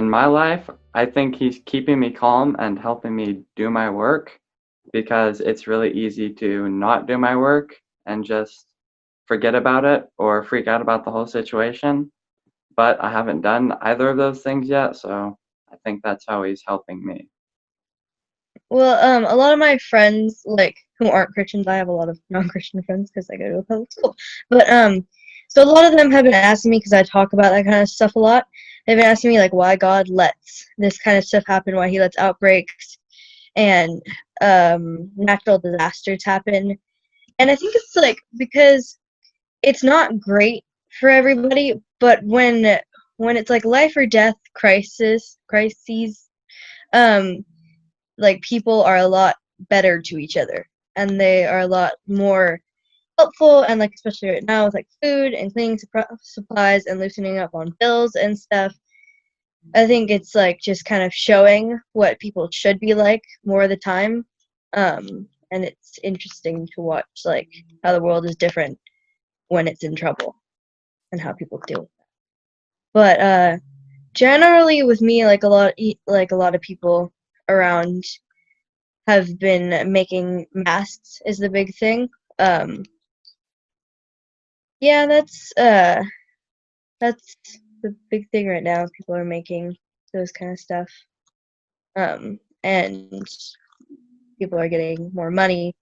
in my life, I think he's keeping me calm and helping me do my work because it's really easy to not do my work and just forget about it or freak out about the whole situation. But I haven't done either of those things yet, so I think that's how he's helping me. Well, a lot of my friends, like who aren't Christians, I have a lot of non-Christian friends because I go to a public school. But so a lot of them have been asking me because I talk about that kind of stuff a lot. They've been asking me like why God lets this kind of stuff happen, why He lets outbreaks and natural disasters happen. And I think it's like because it's not great for everybody, but when it's like life or death crises, um, like people are a lot better to each other, and they are a lot more helpful, and like especially right now with like food and cleaning supplies and loosening up on bills and stuff. I think it's like just kind of showing what people should be like more of the time. And it's interesting to watch like how the world is different when it's in trouble and how people deal with it. But generally with me like a lot of people around have been making masks is the big thing. Um yeah, that's the big thing right now. People are making those kind of stuff. And people are getting more money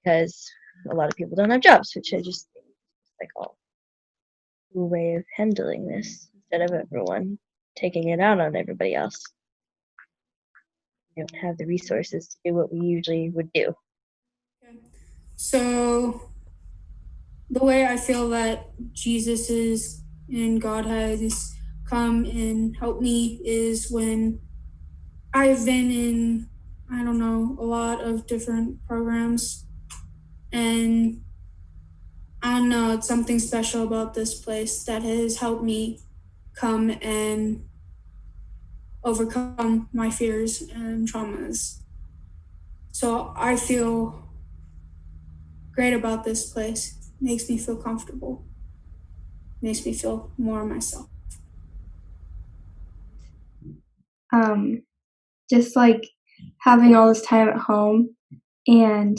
because a lot of people don't have jobs, which I just think is like a cool way of handling this instead of everyone taking it out on everybody else. We don't have the resources to do what we usually would do. Okay. So the way I feel that Jesus is and God has come and helped me is when I've been in, I don't know, a lot of different programs, and I don't know, it's something special about this place that has helped me come and overcome my fears and traumas. So I feel great about this place. Makes me feel comfortable. Makes me feel more myself. Um, just like having all this time at home and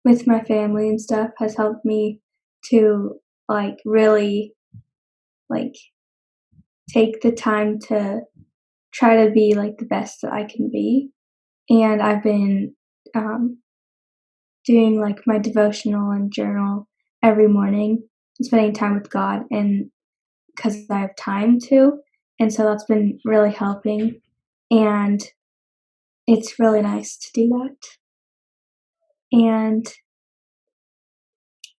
with my family and stuff has helped me to like really like take the time to try to be like the best that I can be. And I've been um, doing like my devotional and journal every morning, spending time with God, and because I have time to, and so that's been really helping. And it's really nice to do that. And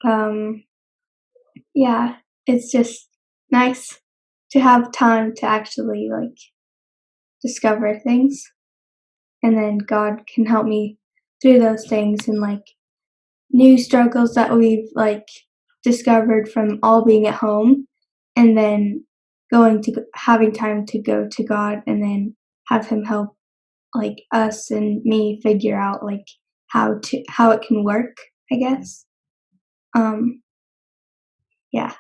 um, yeah, it's just nice to have time to actually like discover things, and then God can help me through those things and like new struggles that we've like discovered from all being at home, and then going to having time to go to God and then have him help like us and me figure out like how it can work, I guess. Um yeah.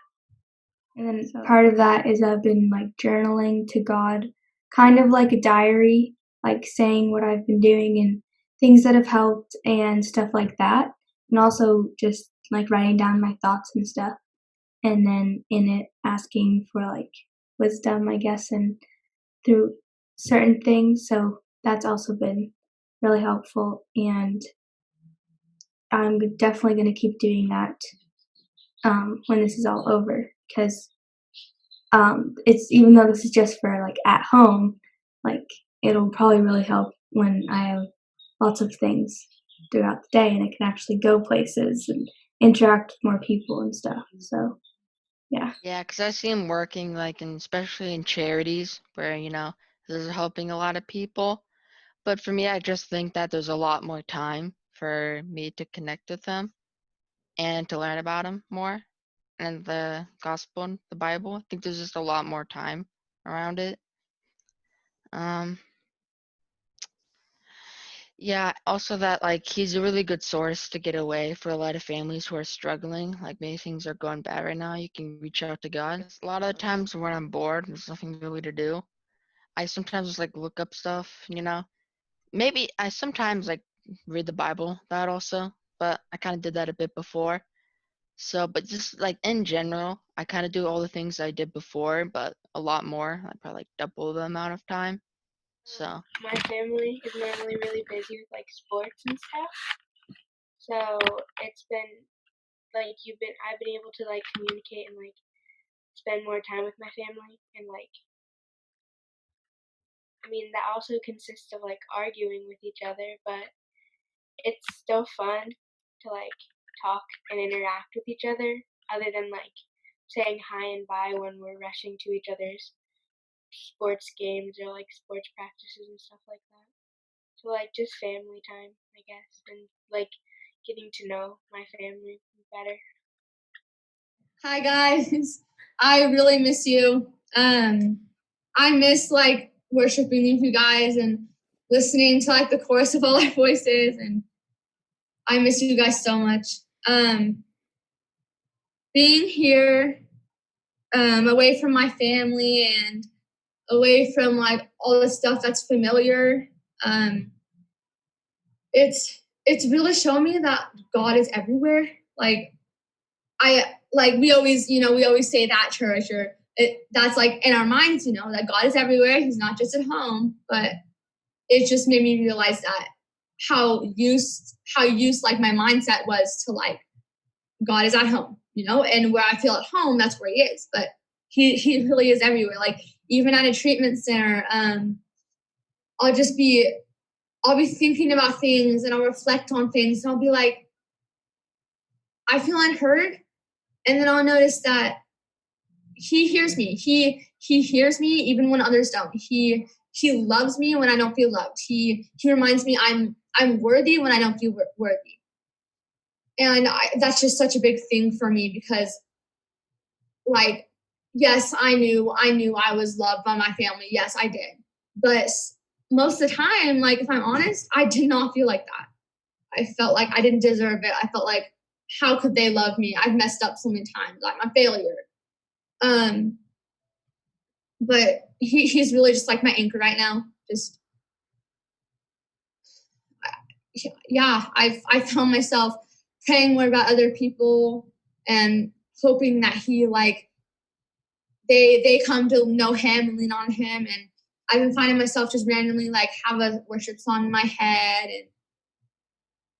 And then part of that is I've been like journaling to God, kind of like a diary, like saying what I've been doing and things that have helped and stuff like that. And also just like writing down my thoughts and stuff. And then in it asking for like wisdom, I guess, and through certain things. So that's also been really helpful. And I'm definitely going to keep doing that when this is all over because it's even though this is just for like at home, like it'll probably really help when I have lots of things throughout the day and I can actually go places and interact with more people and stuff. So yeah. Yeah, because I see him working like in, especially in charities where, this is helping a lot of people. But for me, I just think that there's a lot more time for me to connect with him and to learn about him more and the gospel and the Bible. I think there's just a lot more time around it. Um, yeah, also that like he's a really good source to get away for a lot of families who are struggling. Like maybe things are going bad right now, you can reach out to God. A lot of the times when I'm bored, there's nothing really to do. I sometimes just like look up stuff, you know. Maybe I sometimes like read the Bible, that also, but I kind of did that a bit before. So, but just like in general, I kind of do all the things I did before, but a lot more. I probably like double the amount of time. So, My family is normally really busy with like sports and stuff. So it's been like I've been able to like communicate and like spend more time with my family, and like I mean that also consists of like arguing with each other, but it's still fun to like talk and interact with each other than like saying hi and bye when we're rushing to each other's sports games or like sports practices and stuff like that. So like just family time, I guess, and like getting to know my family better. Hi guys, I really miss you. I miss like worshiping with you guys and listening to like the chorus of all our voices, and I miss you guys so much. Being here, away from my family and away from like all the stuff that's familiar, it's really shown me that God is everywhere. We always say that church, or that's like in our minds, that God is everywhere. He's not just at home, but it just made me realize that how used like my mindset was to like God is at home, and where I feel at home, that's where he is. But he really is everywhere. Like even at a treatment center, I'll be thinking about things and I'll reflect on things and I'll be like, I feel unheard. And then I'll notice that he hears me. He hears me even when others don't. He loves me when I don't feel loved. He reminds me I'm worthy when I don't feel worthy. And that's just such a big thing for me because, like, yes, I knew I was loved by my family. Yes, I did. But most of the time, like, if I'm honest, I did not feel like that. I felt like I didn't deserve it. I felt like, how could they love me? I've messed up so many times. I'm a failure. But he's really just like my anchor right now. Just, yeah, I found myself praying more about other people and hoping that he, like, they come to know him and lean on him. And I've been finding myself just randomly, like, have a worship song in my head,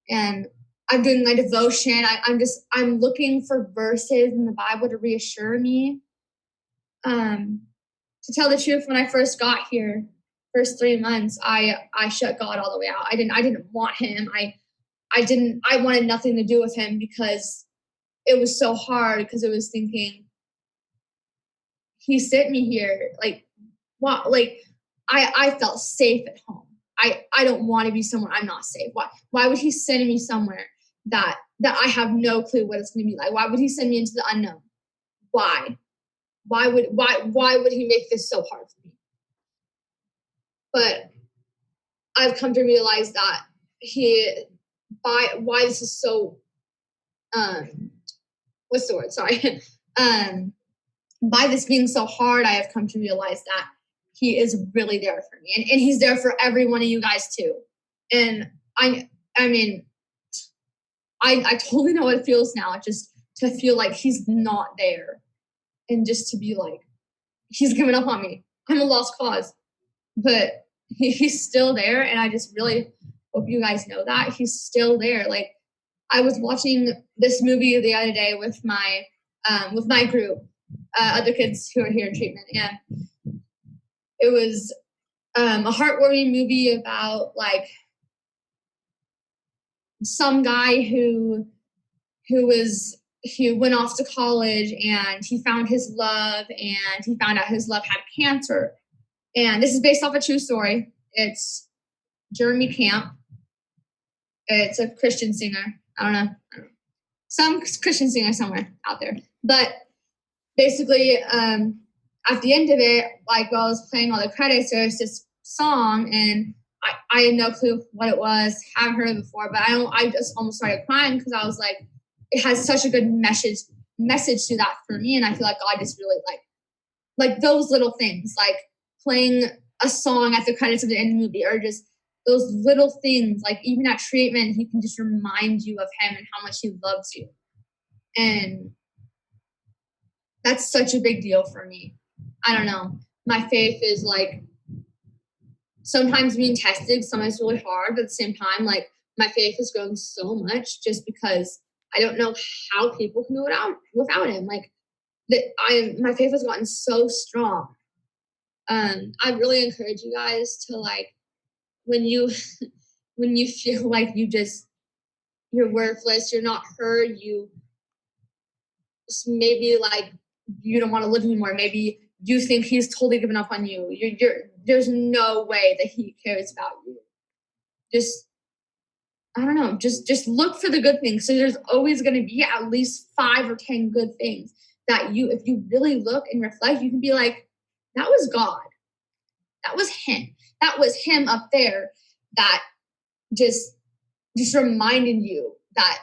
and I'm doing my devotion. I'm looking for verses in the Bible to reassure me. To tell the truth, when I first got here, first 3 months, I shut God all the way out. I didn't want him. I wanted nothing to do with him because it was so hard, because it was thinking, he sent me here. Like, what? Like, I felt safe at home. I don't want to be somewhere I'm not safe. Why would he send me somewhere that I have no clue what it's going to be like? Why would he send me into the unknown? Why would he make this so hard for me? But I've come to realize that why this is so, what's the word? Sorry. By this being so hard, I have come to realize that he is really there for me. And he's there for every one of you guys too. And I mean, I totally know what it feels now, just to feel like he's not there. And just to be like, he's given up on me. I'm a lost cause. But he's still there. And I just really hope you guys know that. He's still there. Like, I was watching this movie the other day with my group, other kids who are here in treatment. And it was a heartwarming movie about, like, some guy who went off to college and he found his love, and he found out his love had cancer. And this is based off a true story. It's Jeremy Camp. It's a Christian singer. I don't know. Some Christian singer somewhere out there. But basically, at the end of it, like, while I was playing all the credits, there was this song, and I had no clue what it was. Haven't heard it before, but I just almost started crying because I was like, it has such a good message to that for me. And I feel like God just really like those little things, like playing a song at the credits of the end of the movie, or just those little things, like even at treatment, he can just remind you of him and how much he loves you. And that's such a big deal for me. I don't know. My faith is like sometimes being tested, sometimes really hard, but at the same time, like my faith is growing so much just because I don't know how people can do it without him. Like my faith has gotten so strong. I really encourage you guys to, like, when you feel like you're worthless, you're not heard, you just maybe like you don't want to live anymore. Maybe you think he's totally given up on you. There's no way that he cares about you. Just, I don't know, just look for the good things. So there's always going to be at least 5 or 10 good things that if you really look and reflect, you can be like, that was God. That was him. That was him up there that just reminded you that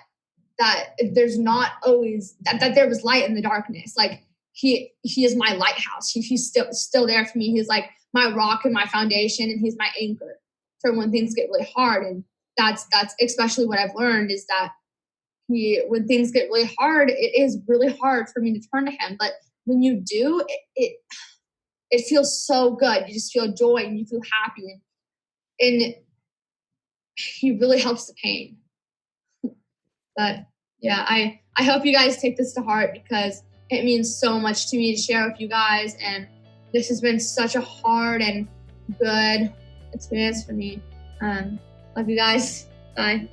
there's not always that there was light in the darkness. Like he is my lighthouse. He's still there for me. He's like my rock and my foundation, and he's my anchor for when things get really hard. And that's especially what I've learned is that when things get really hard, it is really hard for me to turn to him. But when you do, it feels so good. You just feel joy and you feel happy. And he really helps the pain. But yeah, I hope you guys take this to heart because it means so much to me to share with you guys. And this has been such a hard and good experience for me. Love you guys. Bye.